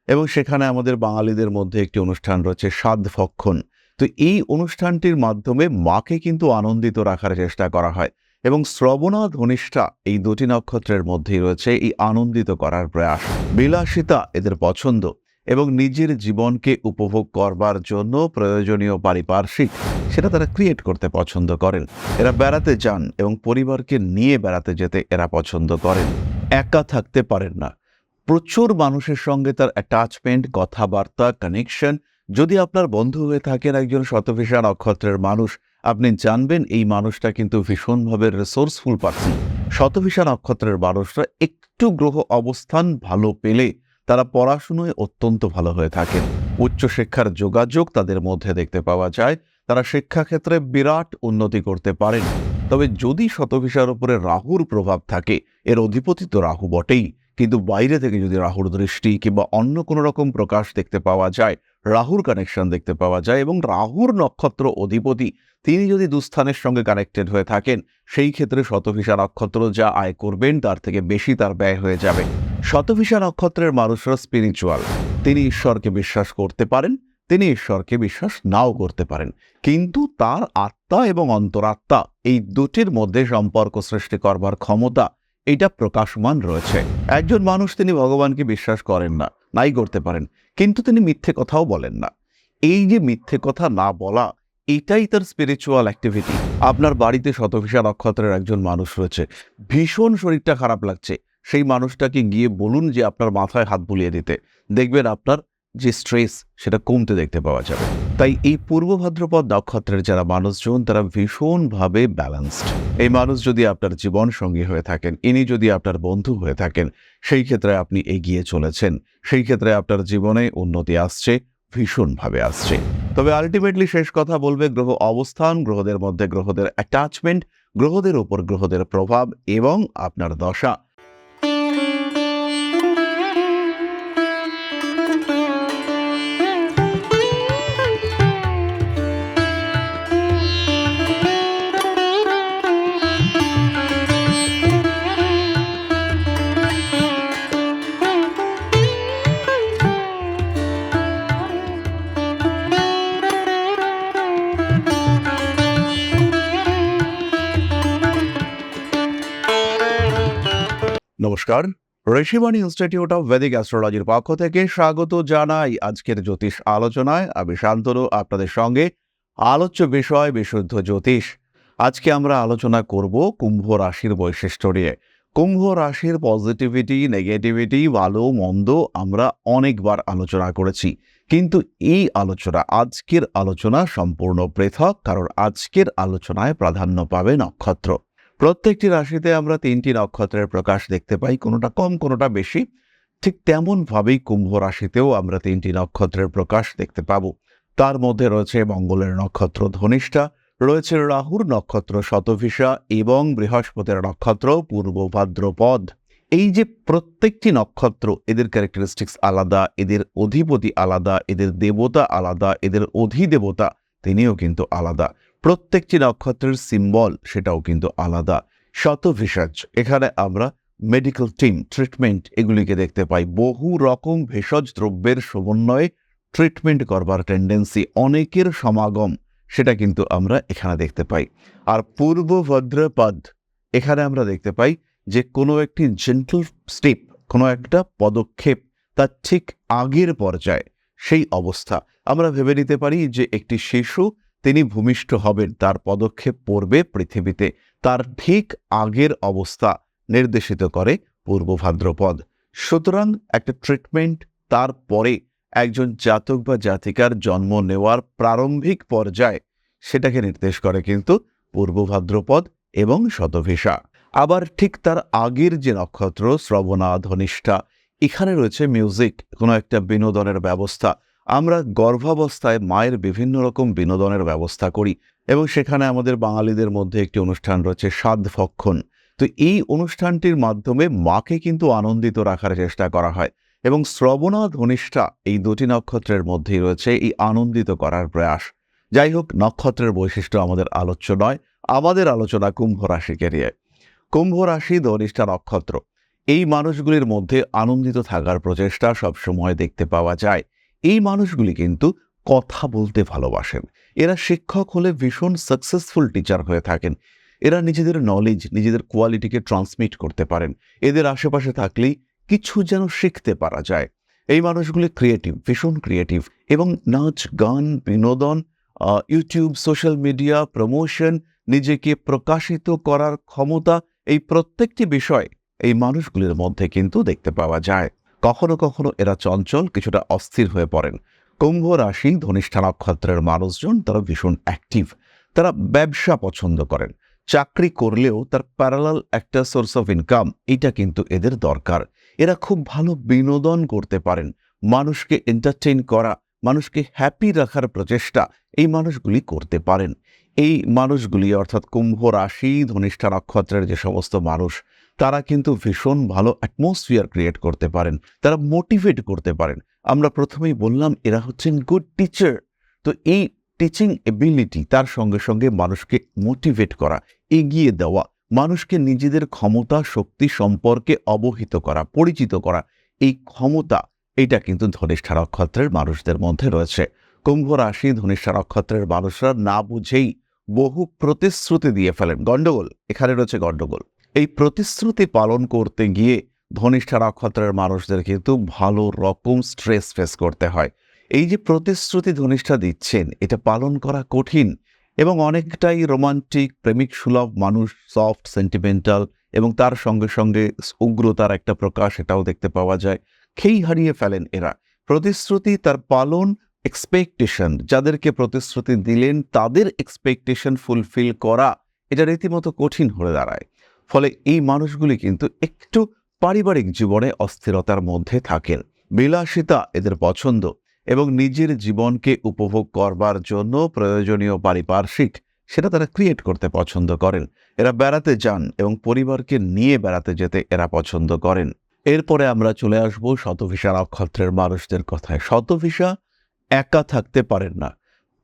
এবং সেখানে আমাদের বাঙালিদের মধ্যে একটি অনুষ্ঠান রয়েছে সাধ ভক্ষণ। তো এই অনুষ্ঠানটির মাধ্যমে মাকে কিন্তু আনন্দিত রাখার চেষ্টা করা হয় এবং শ্রবণা ধনিষ্ঠা এই দুটি নক্ষত্রের মধ্যেই রয়েছে এই আনন্দিত করার প্রয়াস। বিলাসিতা এদের পছন্দ এবং নিজের জীবনকে উপভোগ করবার জন্য প্রয়োজনীয় পারিপার্শ্বিক সেটা তারা ক্রিয়েট করতে পছন্দ করেন। এরা বেড়াতে যান এবং পরিবারকে নিয়ে বেড়াতে যেতে এরা পছন্দ করেন। একা থাকতে পারেন না, প্রচুর মানুষের সঙ্গে তার অ্যাটাচমেন্ট, কথাবার্তা, কানেকশন। যদি আপনার বন্ধু হয়ে থাকেন একজন শতভিষা নক্ষত্রের মানুষ, আপনি জানবেন এই মানুষটা কিন্তু ভীষণভাবে রিসোর্সফুল পার্সন। শতভিষা নক্ষত্রের মানুষরা একটু গ্রহ অবস্থান ভালো পেলে তারা পড়াশুনোয় অত্যন্ত ভালো হয়ে থাকেন। উচ্চশিক্ষার যোগাযোগ তাদের মধ্যে দেখতে পাওয়া যায়। তারা শিক্ষাক্ষেত্রে বিরাট উন্নতি করতে পারেন। তবে যদি শতভিষার উপরে রাহুর প্রভাব থাকে, এর অধিপতি তো রাহু বটেই, কিন্তু বাইরে থেকে যদি রাহুর দৃষ্টি কিংবা অন্য কোনো রকম প্রকাশ দেখতে পাওয়া যায়, রাহুর কানেকশন দেখতে পাওয়া যায় এবং রাহুর নক্ষত্র অধিপতি তিনি যদি দুস্থানের সঙ্গে কানেক্টেড হয়ে থাকেন, সেই ক্ষেত্রে শতভিষা নক্ষত্র যা আয় করবেন তার থেকে বেশি তার ব্যয় হয়ে যাবে। শতভিষা নক্ষত্রের মানুষরা স্পিরিচুয়াল। তিনি ঈশ্বরকে বিশ্বাস করতে পারেন, তিনি ঈশ্বরকে বিশ্বাস নাও করতে পারেন, কিন্তু তার আত্মা এবং অন্তরাত্মা এই দুটির মধ্যে সম্পর্ক সৃষ্টি করবার ক্ষমতা এটা প্রকাশমান রয়েছে। একজন মানুষ তিনি ভগবানকে বিশ্বাস করেন না, নাই করতে পারেন, কিন্তু তিনি মিথ্যে কথাও বলেন না। এই যে মিথ্যে কথা না বলা, এটাই তার স্পিরিচুয়াল অ্যাক্টিভিটি। আপনার বাড়িতে শতভিষা নক্ষত্রের একজন মানুষ রয়েছে, ভীষণ শরীরটা খারাপ লাগছে, সেই মানুষটাকে গিয়ে বলুন যে আপনার মাথায় হাত বুলিয়ে দিতে, দেখবেন আপনার যে স্ট্রেস সেটা কমতে দেখতে পাওয়া যাবে। তাই এই পূর্ব ভাদ্রপদ নক্ষত্রের যারা মানুষজন তারা ভীষণভাবে ব্যালেন্সড। এই মানুষ যদি আপনার জীবন সঙ্গী হয়ে থাকেন, ইনি যদি আপনার বন্ধু হয়ে থাকেন, সেই ক্ষেত্রে আপনি এগিয়ে চলেছেন, সেই ক্ষেত্রে আপনার জীবনে উন্নতি আসছে, ভীষণভাবে আসছে। তবে আলটিমেটলি শেষ কথা বলবে গ্রহ অবস্থান, গ্রহদের মধ্যে গ্রহদের অ্যাটাচমেন্ট, গ্রহদের উপর গ্রহদের প্রভাব এবং আপনার দশা। নমস্কার, ঋষিবাণী ইনস্টিটিউট অফ ভেদিক অ্যাস্ট্রোলজির পক্ষ থেকে স্বাগত জানাই আজকের জ্যোতিষ আলোচনায়। আমি শান্তনু আপনাদের সঙ্গে। আলোচ্য বিষয় বিশুদ্ধ জ্যোতিষ। আজকে আমরা আলোচনা করব কুম্ভ রাশির বৈশিষ্ট্য নিয়ে। কুম্ভ রাশির পজিটিভিটি, নেগেটিভিটি, ভালো মন্দ আমরা অনেকবার আলোচনা করেছি, কিন্তু এই আলোচনা, আজকের আলোচনা সম্পূর্ণ পৃথক, কারণ আজকের আলোচনায় প্রাধান্য পাবে নক্ষত্র। প্রত্যেকটি রাশিতে আমরা 3টি নক্ষত্রের প্রকাশ দেখতে পাই, কোনোটা কম কোনোটা বেশি। ঠিক তেমনভাবেই কুম্ভ রাশিতেও আমরা 3টি নক্ষত্রের প্রকাশ দেখতে পাব। তার মধ্যে রয়েছে মঙ্গলের নক্ষত্র ধনিষ্ঠা, রয়েছে রাহুর নক্ষত্র শতভিষা এবং বৃহস্পতির নক্ষত্র পূর্ব ভাদ্রপদ। এই যে প্রত্যেকটি নক্ষত্র, এদের ক্যারেক্টারিস্টিক্স আলাদা, এদের অধিপতি আলাদা, এদের দেবতা আলাদা, এদের অধিদেবতা তিনিও কিন্তু আলাদা। প্রত্যেকটি নক্ষত্রের সিম্বল সেটাও কিন্তু আলাদা। শতভিষাজ, এখানে আমরা মেডিকেল টিম, ট্রিটমেন্ট এগুলিকে দেখতে পাই। বহু রকম ভেষজ দ্রব্যের সমন্বয়ে ট্রিটমেন্ট করবার টেন্ডেন্সি, অনেকের সমাগম, সেটা কিন্তু আমরা এখানে দেখতে পাই। আর পূর্ব ভাদ্রপদ, এখানে আমরা দেখতে পাই যে কোনো একটি জেন্টল স্টেপ, কোনো একটা পদক্ষেপ তার ঠিক আগের পর্যায়ে, সেই অবস্থা আমরা ভেবে নিতে পারি যে একটি শিশু তিনি ভূমিষ্ঠ হবেন, তার পদক্ষেপ পড়বে পৃথিবীতে, তার ঠিক আগের অবস্থা নির্দেশিত করে পূর্ব ভাদ্রপদ। সুতরাং একটা ট্রিটমেন্ট, তারপরে একজন জাতক বা জাতিকার জন্ম নেওয়ার প্রারম্ভিক পর্যায়, সেটাকে নির্দেশ করে কিন্তু পূর্ব ভাদ্রপদ এবং শতভিষা। আবার ঠিক তার আগের যে নক্ষত্র শ্রবণা ধনিষ্ঠা, এখানে রয়েছে মিউজিক, কোনো একটা বিনোদনের ব্যবস্থা। আমরা গর্ভাবস্থায় মায়ের বিভিন্ন রকম বিনোদনের ব্যবস্থা করি এবং সেখানে আমাদের বাঙালিদের মধ্যে একটি অনুষ্ঠান রয়েছে সাধ ভক্ষণ। তো এই অনুষ্ঠানটির মাধ্যমে মাকে কিন্তু আনন্দিত রাখার চেষ্টা করা হয় এবং শ্রবণা ধনিষ্ঠা এই দুটি নক্ষত্রের মধ্যেই রয়েছে এই আনন্দিত করার প্রয়াস। যাই হোক, নক্ষত্রের বৈশিষ্ট্য আমাদের আলোচ্য নয়, আমাদের আলোচনা কুম্ভ রাশিকে নিয়ে। কুম্ভ রাশি ধনিষ্ঠা নক্ষত্র, এই মানুষগুলির মধ্যে আনন্দিত থাকার প্রচেষ্টা সবসময় দেখতে পাওয়া যায়। এই মানুষগুলি কিন্তু কথা বলতে ভালোবাসেন। এরা শিক্ষক হলে ভীষণ সাকসেসফুল টিচার হয়ে থাকেন। এরা নিজেদের নলেজ, নিজেদের কোয়ালিটিকে ট্রান্সমিট করতে পারেন। এদের আশেপাশে থাকলেই কিছু যেন শিখতে পারা যায়। এই মানুষগুলি ক্রিয়েটিভ, ভীষণ ক্রিয়েটিভ, এবং নাচ, গান, বিনোদন, ইউটিউব, সোশ্যাল মিডিয়া, প্রমোশন, নিজেকে প্রকাশিত করার ক্ষমতা, এই প্রত্যেকটি বিষয় এই মানুষগুলির মধ্যে কিন্তু দেখতে পাওয়া যায়। কখনো কখনো এরা চঞ্চল, কিছুটা অস্থির হয়ে পড়েন। কুম্ভ রাশি ধনিষ্ঠা নক্ষত্রের মানুষজন তারা ভীষণ অ্যাক্টিভ। তারা ব্যবসা পছন্দ করেন। চাকরি করলেও তার প্যারালাল একটা সোর্স অফ ইনকাম, এটা কিন্তু এদের দরকার। এরা খুব ভালো বিনোদন করতে পারেন। মানুষকে এন্টারটেইন করা, মানুষকে হ্যাপি রাখার প্রচেষ্টা এই মানুষগুলি করতে পারেন। এই মানুষগুলি অর্থাৎ কুম্ভ রাশি ধনিষ্ঠা নক্ষত্রের যে সমস্ত মানুষ, তারা কিন্তু ভীষণ ভালো অ্যাটমসফিয়ার ক্রিয়েট করতে পারেন। তারা মোটিভেট করতে পারেন। আমরা প্রথমেই বললাম এরা হচ্ছেন গুড টিচার। তো এই টিচিং এবিলিটি, তার সঙ্গে সঙ্গে মানুষকে মোটিভেট করা, এগিয়ে দেওয়া, মানুষকে নিজেদের ক্ষমতা শক্তি সম্পর্কে অবহিত করা, পরিচিত করা, এই ক্ষমতা এটা কিন্তু ধনিষ্ঠা নক্ষত্রের মানুষদের মধ্যে রয়েছে। কুম্ভ রাশি ধনিষ্ঠা নক্ষত্রের মানুষরা না বুঝেই বহু প্রতিশ্রুতি দিয়ে ফেলেন। গন্ডগোল এখানে রয়েছে, গন্ডগোল। এই প্রতিশ্রুতি পালন করতে গিয়ে ধনিষ্ঠা নক্ষত্রের মানুষদের কিন্তু ভালো রকম স্ট্রেস ফেস করতে হয়। এই যে প্রতিশ্রুতি ধনিষ্ঠা দিচ্ছেন, এটা পালন করা কঠিন, এবং অনেকটাই রোমান্টিক, প্রেমিক সুলভ মানুষ, সফট, সেন্টিমেন্টাল, এবং তার সঙ্গে সঙ্গে উগ্রতার একটা প্রকাশ এটাও দেখতে পাওয়া যায়। খেই হারিয়ে ফেলেন এরা। প্রতিশ্রুতি, তার পালন, এক্সপেকটেশন, যাদেরকে প্রতিশ্রুতি দিলেন তাদের এক্সপেকটেশন ফুলফিল করা, এটা রীতিমতো কঠিন হয়ে দাঁড়ায়। ফলে এই মানুষগুলি কিন্তু একটু পারিবারিক জীবনে অস্থিরতার মধ্যে থাকেন। বিলাসিতা এদের পছন্দ, এবং নিজের জীবনকে উপভোগ করবার জন্য প্রয়োজনীয় পারিপার্শ্বিক সেটা তারা ক্রিয়েট করতে পছন্দ করেন। এরা বেড়াতে যান এবং পরিবারকে নিয়ে বেড়াতে যেতে এরা পছন্দ করেন। এরপরে আমরা চলে আসব শতভিষা নক্ষত্রের মানুষদের কথায়। শতভিষা একা থাকতে পারেন না।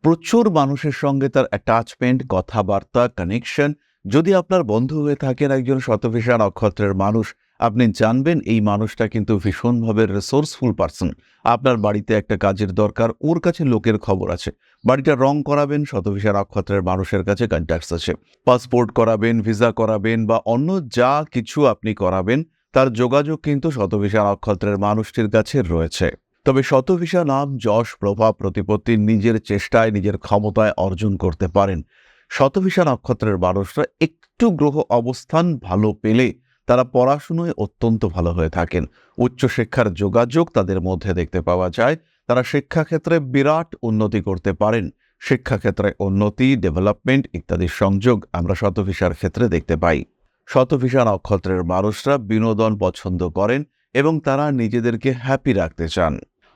প্রচুর মানুষের সঙ্গে তার অ্যাটাচমেন্ট, কথাবার্তা, কানেকশন। যদি আপনার বন্ধু হয়ে থাকেন একজন শতভিষা নক্ষত্রের মানুষ, আপনি জানবেন এই মানুষটা কিন্তু ভীষণভাবে রিসোর্সফুল পারসন। আপনার বাড়িতে একটা কাজের দরকার, ওর কাছে লোকের খবর আছে। বাড়িটা রং করাবেন, শতভিষা নক্ষত্রের মানুষের কাছে কন্ট্যাক্টস আছে। পাসপোর্ট করাবেন, ভিসা করাবেন, বা অন্য যা কিছু আপনি করাবেন, তার যোগাযোগ কিন্তু শতভিষা নক্ষত্রের মানুষটির কাছে রয়েছে। তবে শতভিষা নাম যশ, প্রভাব, প্রতিপত্তি নিজের চেষ্টায়, নিজের ক্ষমতায় অর্জন করতে পারেন। শতভিষা নক্ষত্রের মানুষরা একটু গ্রহ অবস্থান ভালো পেলে তারা পড়াশুনোয় অত্যন্ত ভালো হয়ে থাকেন। উচ্চশিক্ষার যোগাযোগ তাদের মধ্যে দেখতে পাওয়া যায়। তারা শিক্ষাক্ষেত্রে বিরাট উন্নতি করতে পারেন। শিক্ষাক্ষেত্রে উন্নতি, ডেভেলপমেন্ট ইত্যাদির সংযোগ আমরা শতভিষার ক্ষেত্রে দেখতে পাই। শতভিষা নক্ষত্রের মানুষরা বিনোদন পছন্দ করেন এবং তারা নিজেদেরকে হ্যাপি রাখতে চান।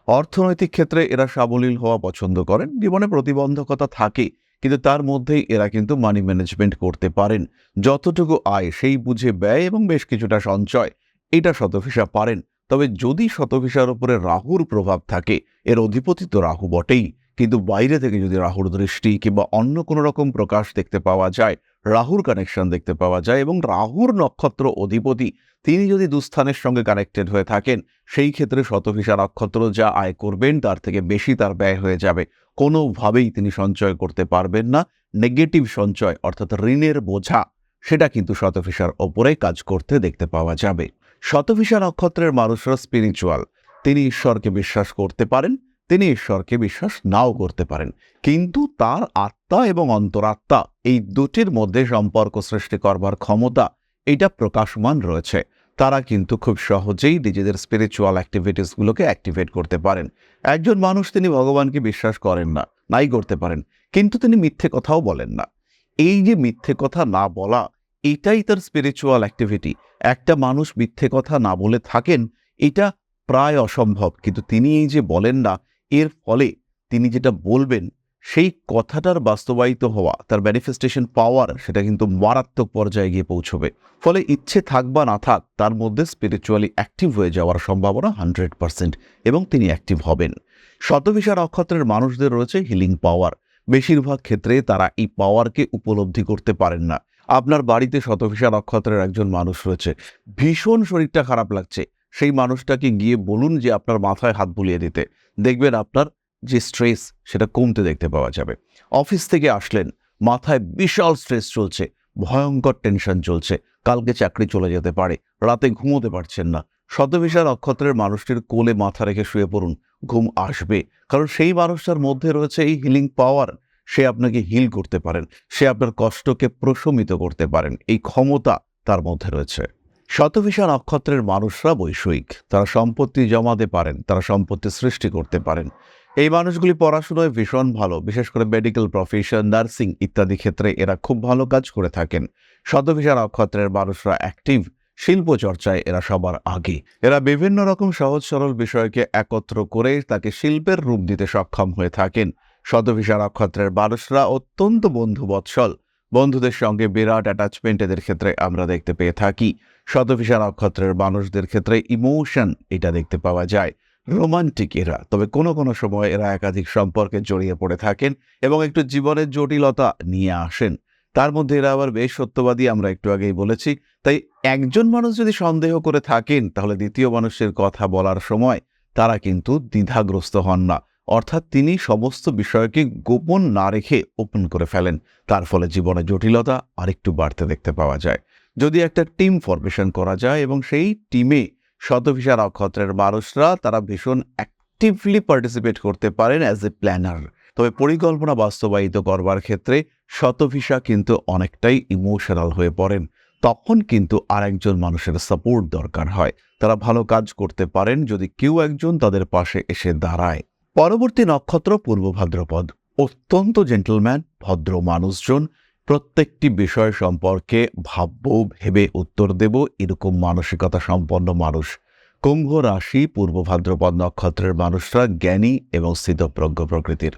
অর্থনৈতিক ক্ষেত্রে এরা সাবলীল হওয়া পছন্দ করেন। জীবনে প্রতিবন্ধকতা থাকে, কিন্তু তার মধ্যেই এরা কিন্তু মানি ম্যানেজমেন্ট করতে পারেন। যতটুকু আয় সেই বুঝে ব্যয় এবং বেশ কিছুটা সঞ্চয়, এটা শতভিষা পারেন। তবে যদি শতভিষার উপরে রাহুর প্রভাব থাকে, এর অধিপতি তো রাহু বটেই, কিন্তু বাইরে থেকে যদি রাহুর দৃষ্টি কিংবা অন্য কোনো রকম প্রকাশ দেখতে পাওয়া যায়, রাহুর কানেকশন দেখতে পাওয়া যায়, এবং রাহুর নক্ষত্র অধিপতি তিনি যদি দুস্থানের সঙ্গে কানেক্টেড হয়ে থাকেন, সেই ক্ষেত্রে শতভিষা নক্ষত্র যা আয় করবেন তার থেকে বেশি তার ব্যয় হয়ে যাবে। কোনোভাবেই তিনি সঞ্চয় করতে পারবেন না। নেগেটিভ সঞ্চয় অর্থাৎ ঋণের বোঝা, সেটা কিন্তু শতভিষার ওপরে কাজ করতে দেখতে পাওয়া যাবে। শতভিষা নক্ষত্রের মানুষরা স্পিরিচুয়াল। তিনি ঈশ্বরকে বিশ্বাস করতে পারেন, তিনি ঈশ্বরকে বিশ্বাস নাও করতে পারেন, কিন্তু তার আত্মা এবং অন্তরাত্মা এই দুটির মধ্যে সম্পর্ক সৃষ্টি করবার ক্ষমতা এটা প্রকাশমান রয়েছে। তারা কিন্তু খুব সহজেই নিজেদের স্পিরিচুয়াল অ্যাক্টিভিটিসগুলোকে অ্যাক্টিভেট করতে পারেন। একজন মানুষ তিনি ভগবানকে বিশ্বাস করেন না, নাই করতে পারেন, কিন্তু তিনি মিথ্যে কথাও বলেন না। এই যে মিথ্যে কথা না বলা, এটাই তার স্পিরিচুয়াল অ্যাক্টিভিটি। একটা মানুষ মিথ্যে কথা না বলে থাকেন, এটা প্রায় অসম্ভব, কিন্তু তিনি এই যে বলেন না, এর ফলে তিনি যেটা বলবেন সেই কথাটার বাস্তবায়িত হওয়া, তার ম্যানিফেস্টেশন পাওয়ার, সেটা কিন্তু মারাত্মক পর্যায়ে গিয়ে পৌঁছবে। ফলে ইচ্ছে থাক বা না থাক, তার মধ্যে স্পিরিচুয়ালি অ্যাক্টিভ হয়ে যাওয়ার সম্ভাবনা 100%, এবং তিনি অ্যাক্টিভ হবেন। শতভিষা নক্ষত্রের মানুষদের রয়েছে হিলিং পাওয়ার। বেশিরভাগ ক্ষেত্রে তারা এই পাওয়ারকে উপলব্ধি করতে পারেন না। আপনার বাড়িতে শতভিষা নক্ষত্রের একজন মানুষ রয়েছে, ভীষণ শরীরটা খারাপ লাগছে, সেই মানুষটাকে গিয়ে বলুন যে আপনার মাথায় হাত বুলিয়ে দিতে। দেখবেন আপনার যে স্ট্রেস সেটা কমতে দেখতে পাওয়া যাবে। অফিস থেকে আসলেন, মাথায় বিশাল স্ট্রেস চলছে, ভয়ঙ্কর টেনশন চলছে, কালকে চাকরি চলে যেতে পারে, রাতে ঘুমোতে পারছেন না, শতভিষা নক্ষত্রের মানুষটির কোলে মাথা রেখে শুয়ে পড়ুন, ঘুম আসবে। কারণ সেই মানুষটার মধ্যে রয়েছে এই হিলিং পাওয়ার। সে আপনাকে হিল করতে পারেন, সে আপনার কষ্টকে প্রশমিত করতে পারেন, এই ক্ষমতা তার মধ্যে রয়েছে। শতভিষা নক্ষত্রের মানুষরা বৈষয়িক, তারা সম্পত্তি জমাতে পারেন, তারা সম্পত্তি সৃষ্টি করতে পারেন। এই মানুষগুলি পড়াশোনায় ভীষণ ভালো, বিশেষ করে মেডিকেল প্রফেশন, নার্সিং ইত্যাদি ক্ষেত্রে এরা খুব ভালো কাজ করে থাকেন। শতভিষা নক্ষত্রের মানুষরা অ্যাক্টিভ, শিল্প চর্চায় এরা সবার আগে। এরা বিভিন্ন রকম সহজ সরল বিষয়কে একত্র করে তাকে শিল্পের রূপ দিতে সক্ষম হয়ে থাকেন। শতভিষা নক্ষত্রের মানুষরা অত্যন্ত বন্ধুবৎসল, বন্ধুদের সঙ্গে বিরাট অ্যাটাচমেন্ট এদের ক্ষেত্রে আমরা দেখতে পেয়ে থাকি। শতভিষা নক্ষত্রের মানুষদের ক্ষেত্রে ইমোশন এটা দেখতে পাওয়া যায়, রোমান্টিক এরা। তবে কোনো কোনো সময় এরা একাধিক সম্পর্কে জড়িয়ে পড়ে থাকেন এবং একটু জীবনের জটিলতা নিয়ে আসেন। তার মধ্যে এরা আবার বেশ সত্যবাদী, আমরা একটু আগেই বলেছি। তাই একজন মানুষ যদি সন্দেহ করে থাকেন, তাহলে দ্বিতীয় মানুষের কথা বলার সময় তারা কিন্তু দ্বিধাগ্রস্ত হন না, অর্থাৎ তিনি সমস্ত বিষয়কে গোপন না রেখে ওপেন করে ফেলেন। তার ফলে জীবনে জটিলতা আরেকটু বাড়তে দেখতে পাওয়া যায়। যদি একটা টিম ফরমেশন করা যায় এবং সেই টিমে শতভিষা নক্ষত্রের মানুষরা তারা ভীষণ অ্যাক্টিভলি পার্টিসিপেট করতে পারেন অ্যাজ এ প্ল্যানার। তবে পরিকল্পনা বাস্তবায়িত করবার ক্ষেত্রে শতভিষা কিন্তু অনেকটাই ইমোশনাল হয়ে পড়েন। তখন কিন্তু আরেকজন মানুষের সাপোর্ট দরকার হয়। তারা ভালো কাজ করতে পারেন যদি কেউ একজন তাদের পাশে এসে দাঁড়ায়। পরবর্তী নক্ষত্র পূর্ব ভাদ্রপদ। অত্যন্ত জেন্টলম্যান, ভদ্র মানুষজন, প্রত্যেকটি বিষয় সম্পর্কে ভাববো, ভেবে উত্তর দেব, এরকম মানসিকতা সম্পন্ন মানুষ। কুম্ভ রাশি পূর্ব ভাদ্রপদ নক্ষত্রের মানুষরা জ্ঞানী এবং স্থিতপ্রজ্ঞ প্রকৃতির।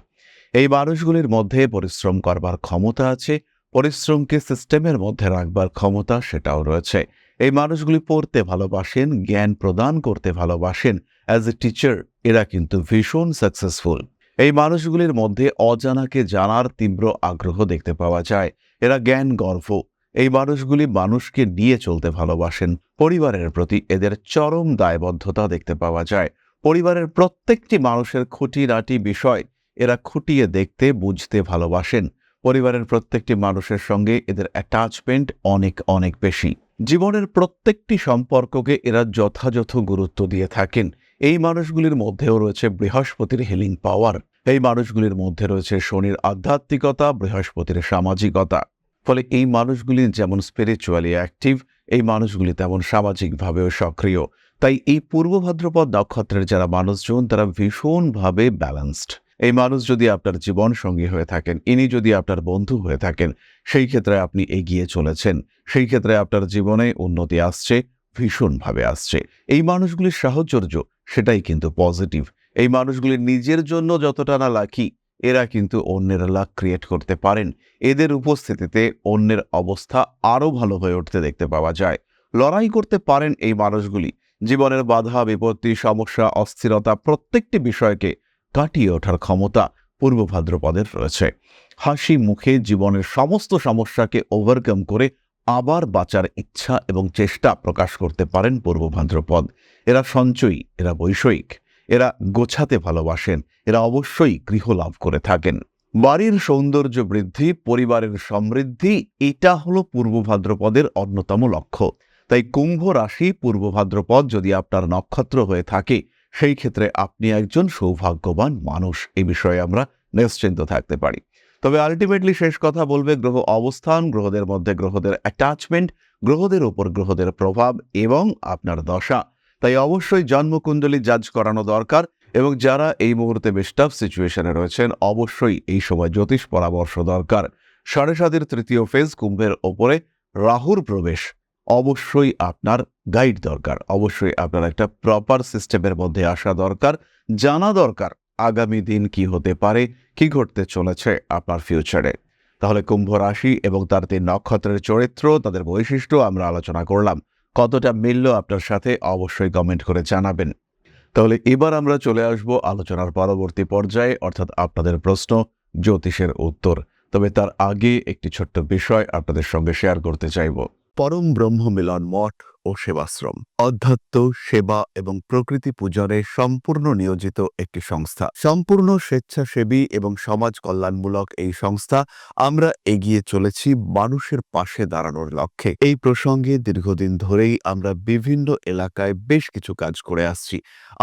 এই মানুষগুলির মধ্যে পরিশ্রম করবার ক্ষমতা আছে, পরিশ্রমকে সিস্টেমের মধ্যে রাখবার ক্ষমতা সেটাও রয়েছে। এই মানুষগুলি পড়তে ভালোবাসেন, জ্ঞান প্রদান করতে ভালোবাসেন। অ্যাজ এ টিচার এরা কিন্তু ভীষণ সাকসেসফুল। এই মানুষগুলির মধ্যে অজানাকে জানার তীব্র আগ্রহ দেখতে পাওয়া যায়। এরা জ্ঞান গর্ভ। এই মানুষগুলি মানুষকে নিয়ে চলতে ভালোবাসেন। পরিবারের প্রতি এদের চরম দায়বদ্ধতা দেখতে পাওয়া যায়। পরিবারের প্রত্যেকটি মানুষের খুঁটিনাটি বিষয় এরা খুঁটিয়ে দেখতে, বুঝতে ভালোবাসেন। পরিবারের প্রত্যেকটি মানুষের সঙ্গে এদের অ্যাটাচমেন্ট অনেক অনেক বেশি। জীবনের প্রত্যেকটি সম্পর্ককে এরা যথাযথ গুরুত্ব দিয়ে থাকেন। এই মানুষগুলির মধ্যেও রয়েছে বৃহস্পতির হিলিং পাওয়ার। এই মানুষগুলির মধ্যে রয়েছে শনির আধ্যাত্মিকতা, বৃহস্পতির সামাজিকতা। ফলে এই মানুষগুলি যেমন স্পিরিচুয়ালি অ্যাক্টিভ, এই মানুষগুলি তেমন সামাজিকভাবেও সক্রিয়। তাই এই পূর্ব ভাদ্রপদ নক্ষত্রের যারা মানুষজন তারা ভীষণভাবে ব্যালেন্সড। এই মানুষ যদি আপনার জীবন সঙ্গী হয়ে থাকেন, ইনি যদি আপনার বন্ধু হয়ে থাকেন, সেই ক্ষেত্রে আপনি এগিয়ে চলেছেন, সেই ক্ষেত্রে আপনার জীবনে উন্নতি আসছে, ভীষণভাবে আসছে। এই মানুষগুলির সাহচর্য সেটাই কিন্তু পজিটিভ। এই মানুষগুলি নিজের জন্য যতটা না লাকি, এরা কিন্তু অন্যের লাক ক্রিয়েট করতে পারেন। এদের উপস্থিতিতে অন্যের অবস্থা আরও ভালো হয়ে উঠতে দেখতে পাওয়া যায়। লড়াই করতে পারেন এই মানুষগুলি। জীবনের বাধা, বিপত্তি, সমস্যা, অস্থিরতা প্রত্যেকটি বিষয়কে কাটিয়ে ওঠার ক্ষমতা পূর্ব ভাদ্রপদের রয়েছে। হাসি মুখে জীবনের সমস্ত সমস্যাকে ওভারকাম করে আবার বাঁচার ইচ্ছা এবং চেষ্টা প্রকাশ করতে পারেন পূর্ব ভাদ্রপদ। এরা সঞ্চয়ী, এরা বৈষয়িক, এরা গোছাতে ভালোবাসেন, এরা অবশ্যই গৃহ লাভ করে থাকেন। বাড়ির সৌন্দর্য বৃদ্ধি, পরিবারের সমৃদ্ধি, এটা হলো পূর্ব ভাদ্রপদের অন্যতম লক্ষ্য। তাই কুম্ভ রাশি পূর্ব ভাদ্রপদ যদি আপনার নক্ষত্র হয়ে থাকে, সেই ক্ষেত্রে আপনি একজন সৌভাগ্যবান মানুষ, এই বিষয়ে আমরা নিশ্চিন্ত থাকতে পারি। তবে আলটিমেটলি শেষ কথা বলবে গ্রহ অবস্থান, গ্রহদের মধ্যে গ্রহদের অ্যাটাচমেন্ট, গ্রহদের ওপর গ্রহদের প্রভাব এবং আপনার দশা। তাই অবশ্যই জন্মকুণ্ডলী জাজ করানো দরকার এবং যারা এই মুহূর্তে বেশ টাফ সিচুয়েশনে রয়েছেন অবশ্যই এই সময় জ্যোতিষ পরামর্শ দরকার। 7.5 তৃতীয় ফেজ কুম্ভের ওপরে রাহুর প্রবেশ, অবশ্যই আপনার গাইড দরকার, অবশ্যই আপনার একটা প্রপার সিস্টেমের মধ্যে আসা দরকার, জানা দরকার আগামী দিন কি হতে পারে, কি ঘটতে চলেছে আপনার ফিউচারে। তাহলে কুম্ভ রাশি এবং তার 3 নক্ষত্রের চরিত্র, তাদের বৈশিষ্ট্য আমরা আলোচনা করলাম। কতটা মিলল আপনার সাথে অবশ্যই কমেন্ট করে জানাবেন। তাহলে এবার আমরা চলে আসব আলোচনার পরবর্তী পর্যায়ে, অর্থাৎ আপনাদের প্রশ্ন, জ্যোতিষের উত্তর। তবে তার আগে একটি ছোট্ট বিষয় আপনাদের সঙ্গে শেয়ার করতে চাইব। পরম ব্রহ্ম মিলন মঠ ও সেবাশ্রম অধ্যাত্ম, সেবা এবং প্রকৃতি পূজনে সম্পূর্ণ নিয়োজিত একটি সংস্থা। সম্পূর্ণ স্বেচ্ছাসেবী এবং সমাজ কল্যাণমূলক এই সংস্থা আমরা এগিয়ে চলেছি মানুষের পাশে দাঁড়ানোর লক্ষ্যে। এই প্রসঙ্গে দীর্ঘদিন ধরেই আমরা বিভিন্ন এলাকায় বেশ কিছু কাজ করে আসছি।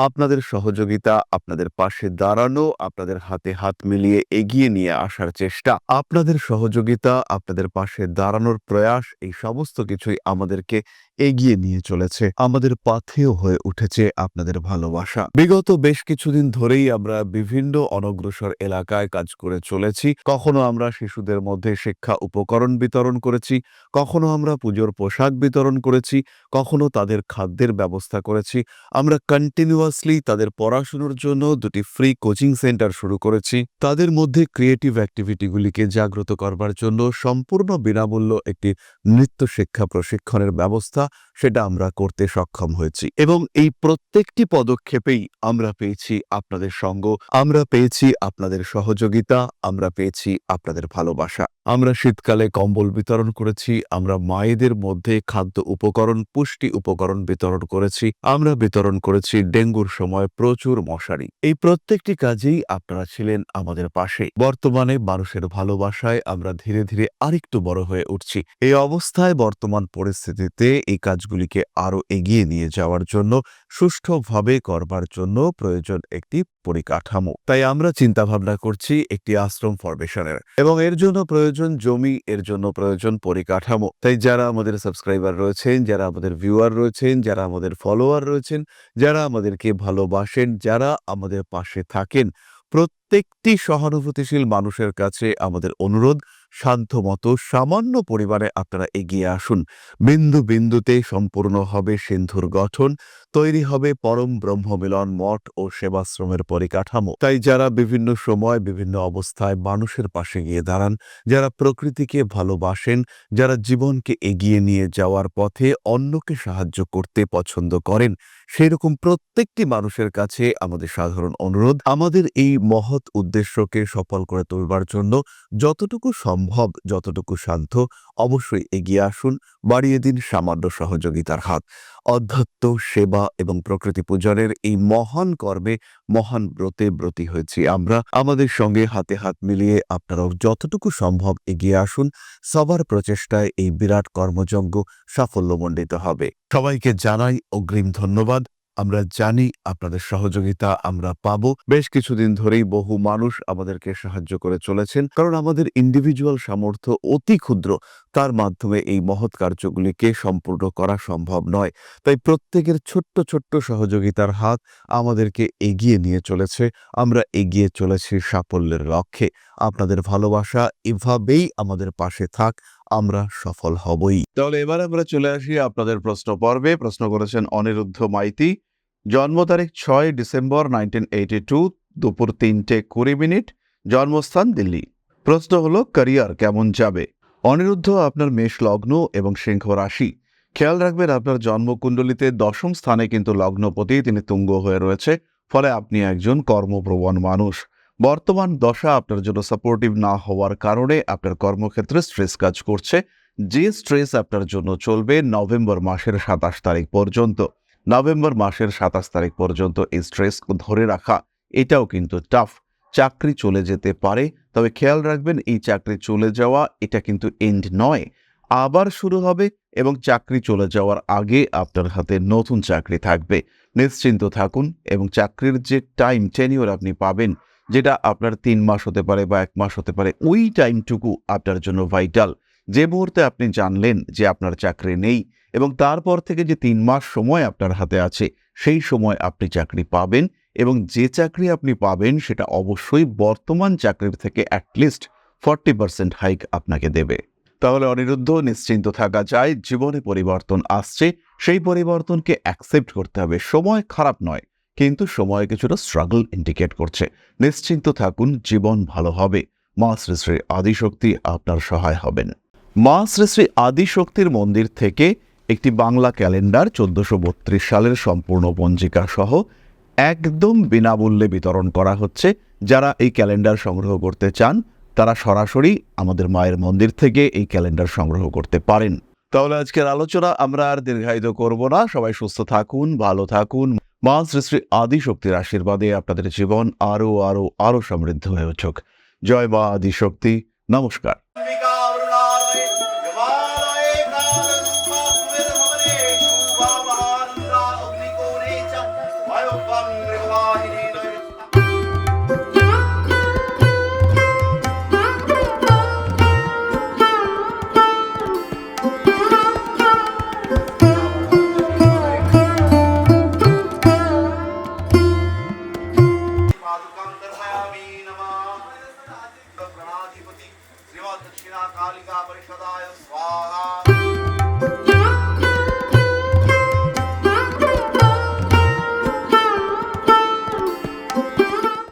আপনাদের সহযোগিতা, আপনাদের পাশে দাঁড়ানো, আপনাদের হাতে হাত মিলিয়ে এগিয়ে নিয়ে আসার চেষ্টা, আপনাদের সহযোগিতা, আপনাদের পাশে দাঁড়ানোর প্রয়াস, এই সমস্ত কিছুই আমাদেরকে এগিয়ে নিয়ে চলেছে। আমাদের পাথেয় হয়ে উঠেছে আপনাদের ভালোবাসা। বিগত বেশ কিছুদিন ধরেই আমরা বিভিন্ন অনগ্রসর এলাকায় কাজ করে চলেছি। কখনো আমরা শিশুদের মধ্যে শিক্ষা উপকরণ বিতরণ করেছি, কখনো আমরা পুজোর পোশাক বিতরণ করেছি, কখনো তাদের খাদ্যের ব্যবস্থা করেছি। আমরা কন্টিনিউয়াসলি তাদের পড়াশোনার জন্য 2টি ফ্রি কোচিং সেন্টার শুরু করেছি। তাদের মধ্যে ক্রিয়েটিভ অ্যাক্টিভিটিগুলিকে জাগ্রত করবার জন্য সম্পূর্ণ বিনামূল্য একটি নৃত্য শিক্ষা প্রশিক্ষণের ব্যবস্থা, সেটা আমরা করতে সক্ষম হয়েছি। এবং এই প্রত্যেকটি পদক্ষেপেই আমরা পেয়েছি আপনাদের সঙ্গ, আমরা পেয়েছি আপনাদের সহযোগিতা, আমরা পেয়েছি আপনাদের ভালোবাসা। আমরা শীতকালে কম্বল বিতরণ করেছি, আমরা মায়েদের মধ্যে খাদ্য উপকরণ, পুষ্টি উপকরণ বিতরণ করেছি, আমরা বিতরণ করেছি ডেঙ্গুর সময় প্রচুর মশারি। এই প্রত্যেকটি কাজেই আপনারা ছিলেন আমাদের পাশে। বর্তমানে মানুষের ভালোবাসায় আমরা ধীরে ধীরে আরেকটু বড় হয়ে উঠছি। এই অবস্থায় বর্তমান পরিস্থিতিতে এই কাজগুলিকে আরো এগিয়ে নিয়ে যাওয়ার জন্য, সুষ্ঠুভাবে করবার জন্য প্রয়োজন একটি পরিকাঠামো। তাই আমরা চিন্তা ভাবনা করছি একটি আশ্রম ফরমেশনের, এবং এর জন্য প্রয়োজন জমি, এর জন্য প্রয়োজন পরিকাঠামো। তাই যারা আমাদের সাবস্ক্রাইবার রয়েছেন, যারা আমাদের ভিউয়ার রয়েছেন, যারা আমাদের ফলোয়ার রয়েছেন, যারা আমাদেরকে ভালোবাসেন, যারা আমাদের পাশে থাকেন, প্রত্যেকটি সহানুভূতিশীল মানুষের কাছে আমাদের অনুরোধ, সাধ্যমতো সামান্য পরিমাণে আপনারা এগিয়ে আসুন। বিন্দু বিন্দুতে সম্পূর্ণ হবে সিন্ধুর গঠন, তৈরি হবে পরম ব্রহ্মমিলন মঠ ও সেবাশ্রমের পরিকাঠামো। তাই যারা বিভিন্ন সময় বিভিন্ন অবস্থায় মানুষের পাশে গিয়ে দাঁড়ান, যারা প্রকৃতিকে ভালোবাসেন, যারা জীবনকে এগিয়ে নিয়ে যাওয়ার পথে অন্যকে সাহায্য করতে পছন্দ করেন, সেরকম প্রত্যেকটি মানুষের কাছে আমাদের সাধারণ অনুরোধ, আমাদের এই মহৎ উদ্দেশ্যকে সফল করে তুলবার জন্য যতটুকু সম্ভব, যতটুকু সাধ্য, অবশ্যই এগিয়ে আসুন, বাড়িয়ে দিন সামান্য সহযোগিতার হাত। অধ্যাত্ম, সেবা এবং প্রকৃতি পূজনের এই মহান কর্মে, মহান ব্রতে ব্রতী হয়েছি আমরা। আমাদের সঙ্গে হাতে হাত মিলিয়ে আপনারাও যতটুকু সম্ভব এগিয়ে আসুন। সবার প্রচেষ্টায় এই বিরাট কর্মযজ্ঞ সাফল্যমণ্ডিত হবে। সবাইকে জানাই অগ্রিম ধন্যবাদ। আমরা জানি আপনাদের সহযোগিতা আমরা পাবো। বেশ কিছুদিন ধরেই বহু মানুষ আমাদেরকে সাহায্য করে চলেছেন, কারণ আমাদের ইন্ডিভিজুয়াল সামর্থ্য অতি ক্ষুদ্র, তার মাধ্যমে এই মহৎ কার্যগুলিকে সম্পূর্ণ করা সম্ভব নয়। তাই প্রত্যেকের ছোট্ট ছোট্ট সহযোগিতার হাত আমাদেরকে এগিয়ে নিয়ে চলেছে। আমরা এগিয়ে চলেছি সাফল্যের লক্ষ্যে। আপনাদের ভালোবাসা এভাবেই আমাদের পাশে থাক, আমরা সফল হবই। তাহলে এবার আমরা চলে আসি আপনাদের প্রশ্ন পর্বে। প্রশ্ন করেছেন অনিরুদ্ধ মাইতি। জন্ম তারিখ 6 ডিসেম্বর 1982, দুপুর 3:20, জন্মস্থান দিল্লি। প্রশ্ন হলো, ক্যারিয়ার কেমন যাবে? অনিরুদ্ধ, আপনার মেষ লগ্ন এবং সিংহ রাশি। খেয়াল রাখবেন আপনার জন্মকুণ্ডলিতে 10ম স্থানে কিন্তু লগ্নপতি, তিনি তুঙ্গ হয়ে রয়েছে, ফলে আপনি একজন কর্মপ্রবণ মানুষ। বর্তমান দশা আপনার জন্য সাপোর্টিভ না হওয়ার কারণে আপনার কর্মক্ষেত্রে স্ট্রেস কাজ করছে। যে স্ট্রেস আপনার জন্য চলবে নভেম্বর মাসের 27 তারিখ পর্যন্ত। নভেম্বর মাসের 27 তারিখ পর্যন্ত এই স্ট্রেস ধরে রাখা, এটাও কিন্তু টাফ। চাকরি চলে যেতে পারে, তবে খেয়াল রাখবেন এই চাকরি চলে যাওয়া এটা কিন্তু এন্ড নয়, আবার শুরু হবে, এবং চাকরি চলে যাওয়ার আগে আপনার হাতে নতুন চাকরি থাকবে। নিশ্চিন্ত থাকুন, এবং চাকরির যে টাইম টেনিওর আপনি পাবেন, যেটা আপনার 3 মাস হতে পারে বা 1 মাস হতে পারে, ওই টাইমটুকু আপনার জন্য ভাইটাল। যে মুহূর্তে আপনি জানলেন যে আপনার চাকরি নেই, এবং তারপর থেকে যে 3 মাস সময় আপনার হাতে আছে, সেই সময় আপনি চাকরি পাবেন, এবং যে চাকরি আপনি পাবেন সেটা অবশ্যই বর্তমান চাকরির থেকে অ্যাটলিস্ট 40% হাইক আপনাকে দেবে। তাহলে অনিরুদ্ধ, নিশ্চিন্ত থাকা যায়, জীবনে পরিবর্তন আসছে, সেই পরিবর্তনকে অ্যাকসেপ্ট করতে হবে। সময় খারাপ নয়, কিন্তু সময় কিছুটা স্ট্রাগল ইন্ডিকেট করছে। নিশ্চিন্ত থাকুন, জীবন ভালো হবে। মা শ্রী শ্রী আদিশক্তি আপনার সহায় হবেন। মা শ্রী শ্রী আদিশক্তির মন্দির থেকে একটি বাংলা ক্যালেন্ডার 1432 সালের সম্পূর্ণ পঞ্জিকা সহ একদম বিনামূল্যে বিতরণ করা হচ্ছে। যারা এই ক্যালেন্ডার সংগ্রহ করতে চান তারা সরাসরি আমাদের মায়ের মন্দির থেকে এই ক্যালেন্ডার সংগ্রহ করতে পারেন। তাহলে আজকের আলোচনা আমরা আর দীর্ঘায়িত করব না। সবাই সুস্থ থাকুন, ভালো থাকুন। মা শ্রী শ্রী আদিশক্তির আশীর্বাদে আপনাদের জীবন আরো আরো আরো সমৃদ্ধ হয়ে উঠুক। জয় মা আদিশক্তি। নমস্কার। गणाधिपति श्रीमद् दक्षिणा कालिका परिषदाय स्वाहा।